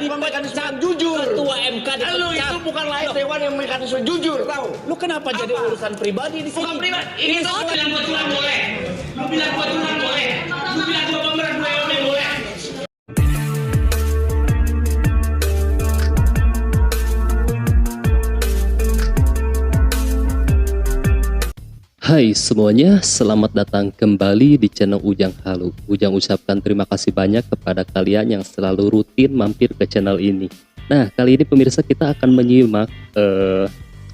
bukan mekanisme yang jujur. Ketua MK dipecat. Lu itu bukan lain dewan yang mekanisme jujur, tahu? Lu kenapa jadi urusan pribadi di sini? Bukan pribadi. Ini Lu bilang gua curang boleh. Lu bilang gua curang boleh. Lu bilang gua pemeran BUMN boleh. Hai semuanya, selamat datang kembali di channel Ujang Halu. Ujang ucapkan terima kasih banyak kepada kalian yang selalu rutin mampir ke channel ini. Nah, kali ini pemirsa kita akan menyimak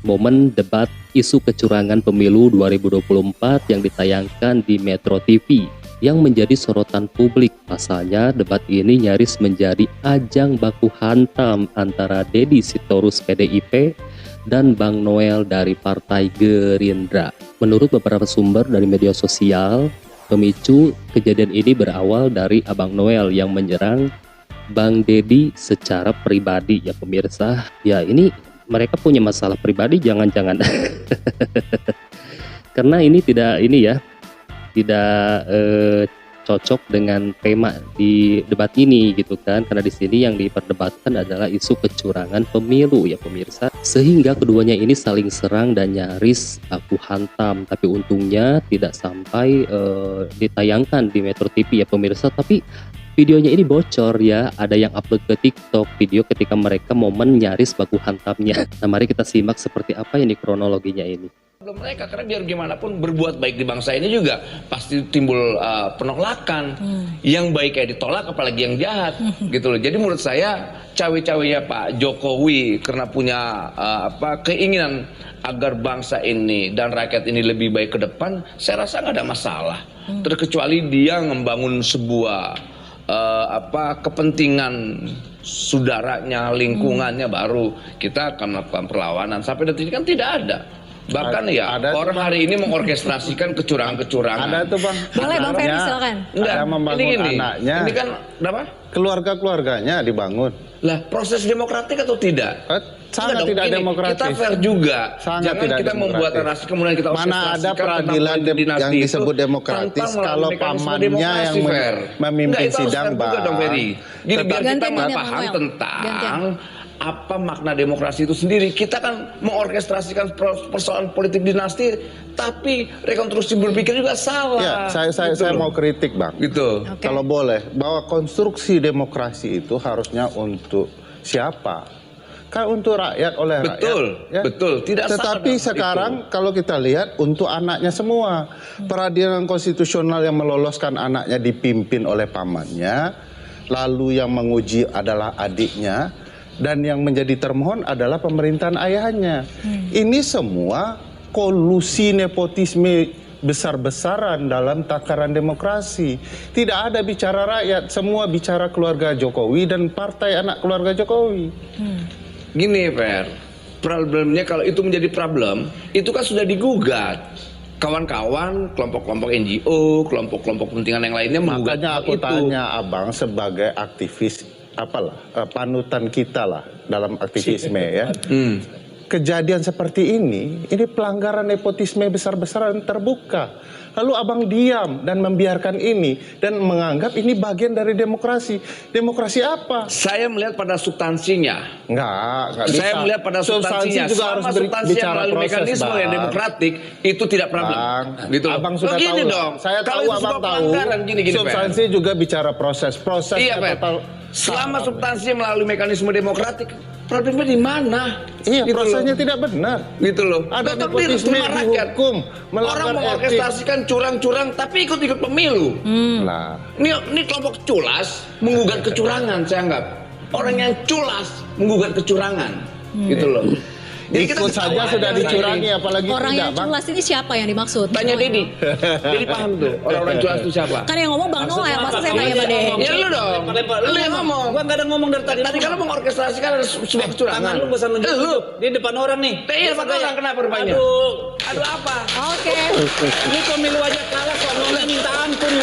momen debat isu kecurangan pemilu 2024 yang ditayangkan di Metro TV yang menjadi sorotan publik. Pasalnya debat ini nyaris menjadi ajang baku hantam antara Deddy Sitorus PDIP dan Bang Noel dari Partai Gerindra. Menurut beberapa sumber dari media sosial, pemicu kejadian ini berawal dari Abang Noel yang menyerang Bang Deddy secara pribadi ya pemirsa. Ya ini mereka punya masalah pribadi jangan-jangan. Karena ini tidak cocok dengan tema di debat ini gitu kan, karena di sini yang diperdebatkan adalah isu kecurangan pemilu ya pemirsa, sehingga keduanya ini saling serang dan nyaris baku hantam. Tapi untungnya tidak sampai ditayangkan di Metro TV ya pemirsa, tapi videonya ini bocor ya, ada yang upload ke TikTok video ketika mereka momen nyaris baku hantamnya. Nah mari kita simak seperti apa ini kronologinya ini. Belum mereka, karena biar gimana pun berbuat baik di bangsa ini juga pasti timbul penolakan. Yang baik kayak ditolak apalagi yang jahat gitu loh. Jadi menurut saya cawe-cawenya Pak Jokowi karena punya keinginan agar bangsa ini dan rakyat ini lebih baik ke depan, saya rasa nggak ada masalah. Terkecuali dia membangun sebuah kepentingan saudaranya, lingkungannya, baru kita akan melakukan perlawanan. Sampai detik ini kan tidak ada. Bahkan orang hari ini mengorkestrasikan kecurangan-kecurangan. Ada tuh Bang. Boleh Bang Ferry silakan. Enggak, membangun anaknya. Ini kan apa? Keluarga-keluarganya dibangun. Lah, proses demokratik atau tidak? Sangat tidak demokratis. Kita fair juga. Sangat Jangan tidak kita membuat narasi kemudian kita mana ada peradilan yang disebut demokratis kalau pamannya yang memimpin sidang Bang. Gini biar kita paham tentang apa makna demokrasi itu sendiri. Kita kan mengorkestrasikan persoalan politik dinasti, tapi rekonstruksi berpikir juga salah. Ya, saya mau kritik Bang. Gitu. Okay. Kalau boleh, bahwa konstruksi demokrasi itu harusnya untuk siapa? Kan untuk rakyat, oleh rakyat. Betul, ya? betul. Tidak salah. Tetapi sekarang kalau kita lihat untuk anaknya semua, peradilan konstitusional yang meloloskan anaknya dipimpin oleh pamannya, lalu yang menguji adalah adiknya, dan yang menjadi termohon adalah pemerintahan ayahnya. Ini semua kolusi nepotisme besar-besaran dalam takaran demokrasi. Tidak ada bicara rakyat, semua bicara keluarga Jokowi dan partai anak keluarga Jokowi. Gini Fer, problemnya kalau itu menjadi problem, itu kan sudah digugat. Kawan-kawan, kelompok-kelompok NGO, kelompok-kelompok kepentingan yang lainnya menggugat. Makanya aku tanya Abang sebagai aktivis, panutan kita lah dalam aktivisme ya. Kejadian seperti ini pelanggaran nepotisme besar-besaran terbuka. Lalu Abang diam dan membiarkan ini dan menganggap ini bagian dari demokrasi. Demokrasi apa? Saya melihat pada substansinya. Enggak bisa. Saya melihat pada substansinya. Juga harus bicara melalui proses, mekanisme yang demokratik itu tidak problem. Gitu loh. Abang sudah tahu dong. Saya kalau tahu Abang tahu. Gini, substansi juga bicara proses. Iya, selama substansi melalui mekanisme demokratik, problemnya di mana? Iya, gitu prosesnya loh. Tidak benar. Gitu loh. Ada nepotisme dihukum, orang mengorkestrasikan curang-curang tapi ikut-ikut pemilu. Nah, ini kelompok culas menggugat kecurangan, saya anggap. Orang yang culas menggugat kecurangan. Gitu loh. Jadi ikut saja sudah dicurangi, apalagi orang tidak, yang culas ini siapa yang dimaksud? Tanya Deddy. Deddy paham tuh orang-orang culas itu siapa? Kan yang ngomong Bang Noel, masa saya tanya Pak Deddy? Ya lu dong. Lu yang ngomong. Gua nggak ada ngomong dari tadi. Tadi kalau mengorkestrasikan ada sebuah kecurangan. Tangan lu bosan nunjuk. Lu di depan orang nih. Iya, depan orang kenapa rupanya? Aduh apa? Oke. Ini pemilu aja kalah kok ngomongnya minta ampun.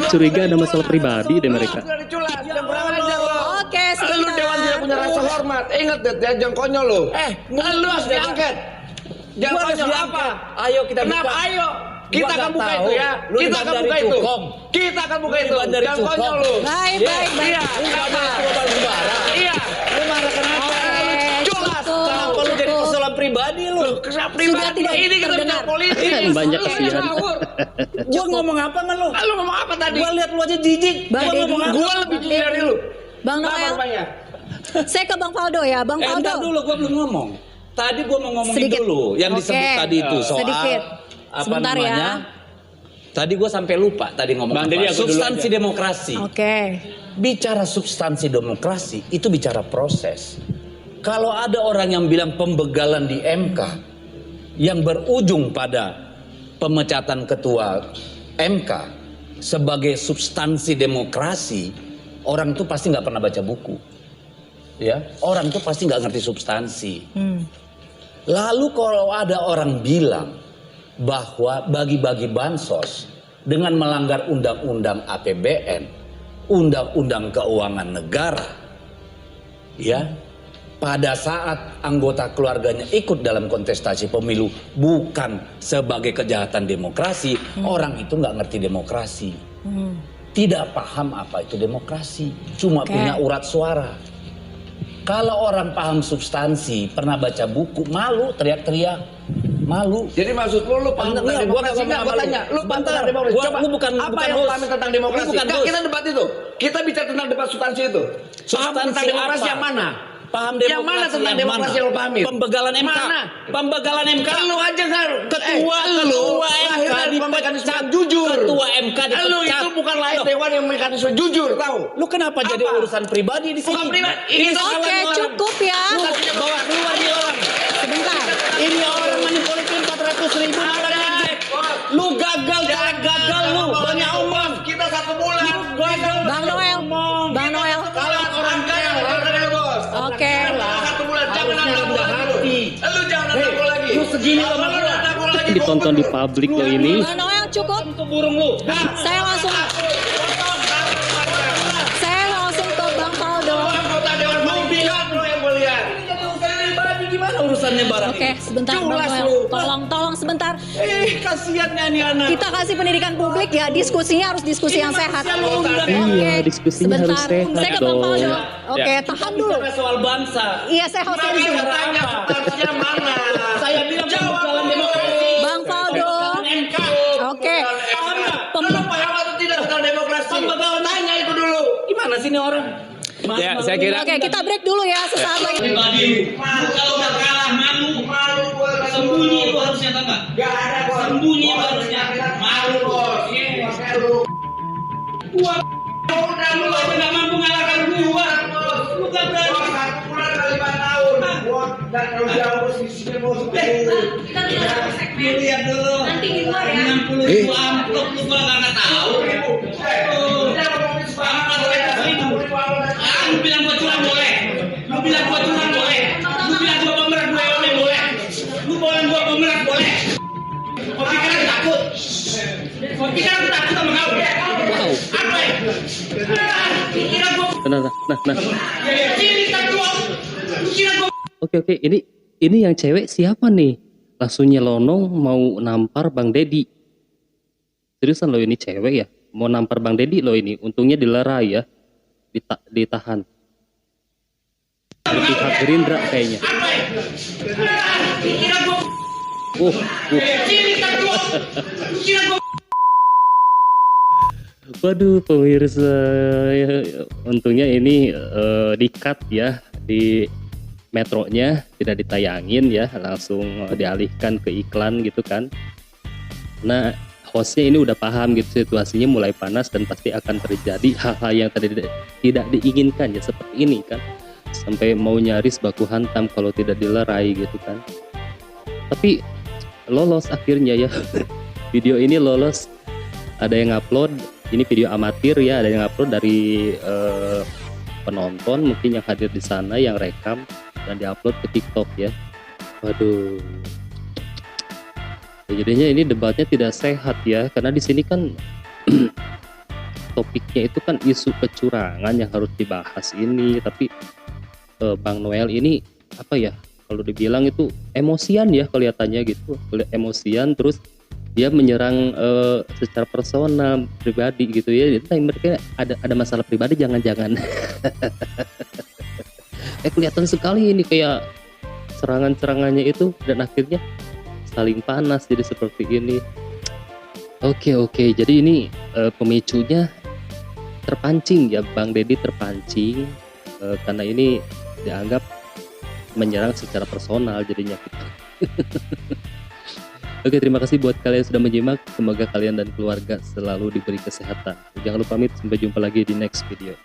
Curiga ada masalah pribadi deh mereka. Sudah diculas, jangan kurang ajar lo. Oke, Lu dewan tidak punya rasa hormat. Ingat deh, jangan konyol lo. Lu harus diangkat. Jangan konyol apa? Ayo kita buka. Kenapa ayo? Kita akan buka itu ya. Kita akan buka itu. Kita akan buka itu. Jangan konyol lu. Baik. Iya, kenapa? sudah tidak ini kita terdengar. bicara politik. Banyak kesian. Gua ngomong apa sama lu? Lu ngomong apa tadi? Gua lihat lu aja jijik. Bang Gua Deddy. ngomong apa? Gua lebih jujur dari lu. Bang Apa Noel, rupanya? saya ke Bang Faldo ya. Bang Entar Faldo. dulu, gua belum ngomong. Tadi gua mau ngomongin Sedikit. dulu yang Oke. disebut tadi itu soal Sedikit. apa Sebentar ya. namanya? Tadi gua sampai lupa tadi ngomong Bang apa. Deddy, aku dulu Substansi aja. demokrasi. Oke. Bicara substansi demokrasi itu bicara proses. Kalau ada orang yang bilang pembegalan di MK yang berujung pada pemecatan ketua MK sebagai substansi demokrasi, orang itu pasti nggak pernah baca buku, ya. Orang itu pasti nggak ngerti substansi. Lalu kalau ada orang bilang bahwa bagi-bagi bansos dengan melanggar undang-undang APBN, undang-undang keuangan negara, ya, pada saat anggota keluarganya ikut dalam kontestasi pemilu bukan sebagai kejahatan demokrasi, orang itu nggak ngerti demokrasi, tidak paham apa itu demokrasi, cuma Oke. punya urat suara. Kalau orang paham substansi, pernah baca buku, malu teriak-teriak, malu. Jadi maksud lu paham Enggak, tentang gua demokrasi? nggak Enggak, ngomong gua sama tanya. lu. Lu paham tentang Bentar. demokrasi? Gua- Coba, lu bukan apa yang lu host. paham tentang demokrasi? Lu bukan Enggak, host. kita debat itu. Kita bicara tentang debat substansi itu. Paham Substansi tentang demokrasi apa? yang mana? Paham Yang mana tentang demokrasi yang lu pahamin? Pembegalan MK. Mana? Pembegalan MK. Lu aja kan Ketua lu MK lahir dari mekanisme jujur. Ketua MK dipecat. Lu itu bukan lahir Loh, dewan yang mekanisme jujur, tahu? Lu kenapa jadi Apa? urusan pribadi di sini? Bukan pribadi. Ini salah Oke, nih orang. cukup ya. Lu bawa keluar dia orang. Sebentar. Ini orang manipulatif 400.000. Lu gagal, gagal lu. Banyak omong. Kita 1 bulan. Gagal. Bang Noel. Bang Noel. Kalah orang kaya, orang kaya bos. Oke. 1 bulan, jangan Harusnya ada rendah lagi. hati. Lu jangan ada lagi. Lu segini sama Lu gua. ada lagi. Ditonton di publik lo ini. Bang Noel cukup. Itu burung lu. Saya langsung ke Bang Faldo. Anggota dewan pimpinan lu yang gue lihat. Jadi urusan pribadi gimana urusannya barang? Oke, sebentar Bang Culas Noel. lu. Tolong sebentar. Kasihannya nih anak. Kita kasih pendidikan publik ya, diskusinya harus diskusi yang sehat. Iya, diskusinya harus sebentar. sehat Saya ke Bang dong. Faldo. Oke, Kita tahan dulu. bicara soal bangsa. Iya, saya host di sini. Makanya tanya substansinya mana? Saya bilang pembegalan demokrasi. Bang Faldo. MK. Oke. Paham nggak? Lu paham atau tidak tentang demokrasi? Pembegalan Tanya itu dulu. Gimana sih ini orang? Ya, saya kira Oke, kita break dulu ya sesaat lagi. Pribadi lu kalau udah kalah malu, sembunyi lu harusnya tau nggak? Gak ada bos. Sembunyi lu harusnya malu bos. Gua udah lu aja nggak mampu ngalahkan gua. Lu gak berani. 1 bulan kali 4 tahun. Gua dan jauh sisinya mau Lu lihat dulu. Nanti di luar ya. 60.000 amplop lu gua nggak tahu. Lu bilang gua curang boleh. Lu bilang gua curang boleh. Lu bilang gua pemeran BUMN boleh. Lu bilang gua pemeran boleh. Kau pikir aku takut? Kau pikir aku takut sama kau? Wow. Apa ya? Kira gua Nah. ini takut. Lu kira gua Oke, ini yang cewek siapa nih? Langsung nyelonong mau nampar Bang Deddy. Seriusan lo ini cewek ya? Mau nampar Bang Deddy lo ini. Untungnya dilerai ya. Ditahan. Dari pihak Gerindra kayaknya. kira gua ini takut. Lu kira gua Waduh pemirsa, ya, untungnya ini di-cut ya di metronya, tidak ditayangin ya, langsung dialihkan ke iklan gitu kan. Nah hostnya ini udah paham gitu situasinya mulai panas dan pasti akan terjadi hal-hal yang tidak diinginkan ya seperti ini kan, sampai mau nyaris baku hantam kalau tidak dilerai gitu kan. Tapi lolos akhirnya ya. Video ini lolos, ada yang upload. Ini video amatir ya, ada yang upload dari penonton mungkin yang hadir di sana yang rekam dan diupload ke TikTok ya. Waduh. Ya, jadinya ini debatnya tidak sehat ya, karena di sini kan topiknya itu kan isu kecurangan yang harus dibahas ini, tapi Bang Noel ini apa ya? Kalau dibilang itu emosian ya kelihatannya gitu, emosian terus dia menyerang secara personal pribadi gitu ya. Jadi mereka ada masalah pribadi jangan-jangan. Kelihatan sekali ini kayak serangan-serangannya itu, dan akhirnya saling panas jadi seperti ini. Oke, jadi ini pemicunya terpancing ya, Bang Deddy terpancing karena ini dianggap menyerang secara personal jadinya kita. Oke, terima kasih buat kalian yang sudah menyimak. Semoga kalian dan keluarga selalu diberi kesehatan. Jangan lupa pamit, sampai jumpa lagi di next video.